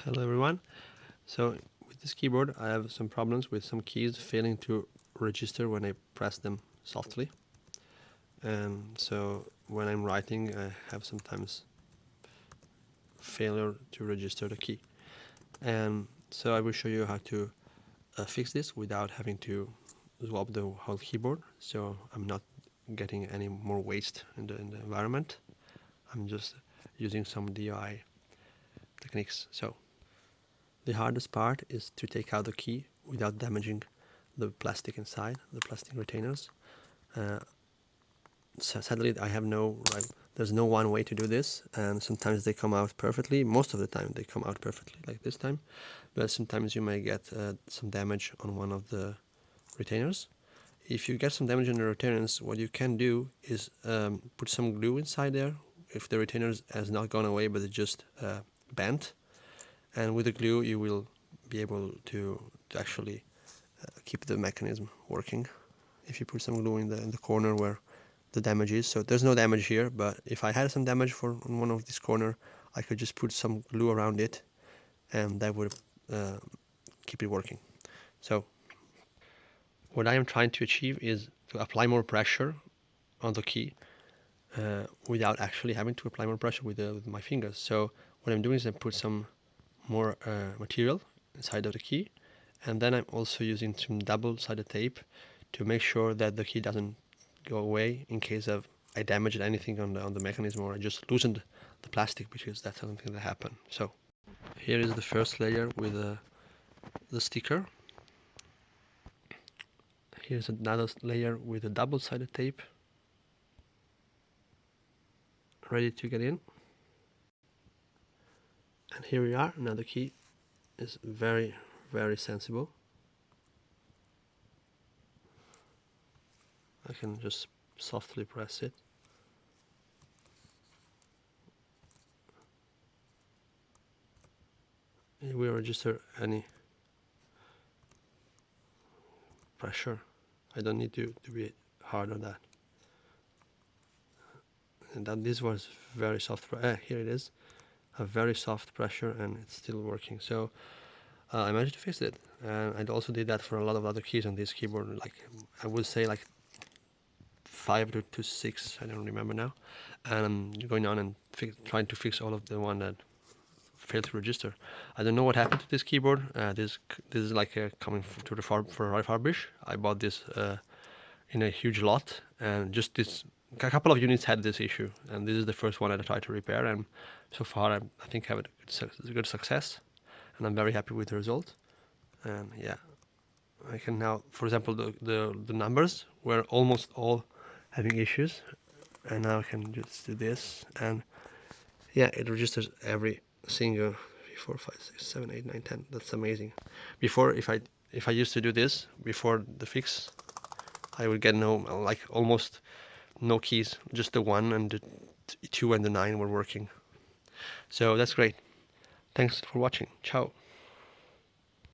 Hello everyone. So with this keyboard I have some problems with some keys failing to register when I press them softly. And so when I'm writing I have sometimes failure to register the key. And so I will show you how to fix this without having to swap the whole keyboard, so I'm not getting any more waste in the environment. I'm just using some DIY techniques. So the hardest part is to take out the key without damaging the plastic inside, the plastic retainers. Sadly, I have there's no one way to do this, and sometimes they come out perfectly. Most of the time they come out perfectly, like this time, but sometimes you may get some damage on one of the retainers. If you get some damage on the retainers, what you can do is put some glue inside there. If the retainers has not gone away but it's just bent, and with the glue you will be able to actually keep the mechanism working. If you put some glue in the corner where the damage is, so there's no damage here, but if I had some damage on one of this corner, I could just put some glue around it and that would keep it working. So what I am trying to achieve is to apply more pressure on the key without actually having to apply more pressure with my fingers. So what I'm doing is I put some more material inside of the key, and then I'm also using some double-sided tape to make sure that the key doesn't go away in case of I damaged anything on the mechanism, or I just loosened the plastic, because that's something that happened. So here is the first layer with the sticker. Here's another layer with a double-sided tape ready to get in. And here we are. Now the key is very, very sensible. I can just softly press it. It will register any pressure. I don't need to be hard on that. And that this was very soft. Here it is, a very soft pressure, and it's still working. So I managed to fix it, and I also did that for a lot of other keys on this keyboard. Like I would say, like 5 to 6. I don't remember now. And I'm going on and trying to fix all of the one that failed to register. I don't know what happened to this keyboard. This is like coming to the refurbish. I bought this in a huge lot, and just a couple of units had this issue, and this is the first one I tried to repair, and so far I think I have a good success, and I'm very happy with the result. And yeah, I can now, for example, the numbers were almost all having issues, and now I can just do this, and yeah, it registers every single 3, 4, 5, 6, 7, 8, 9, 10. That's amazing. Before, if I used to do this before the fix, I would get almost no keys, just the 1 and the 2 and the 9 were working. So that's great. Thanks for watching. Ciao.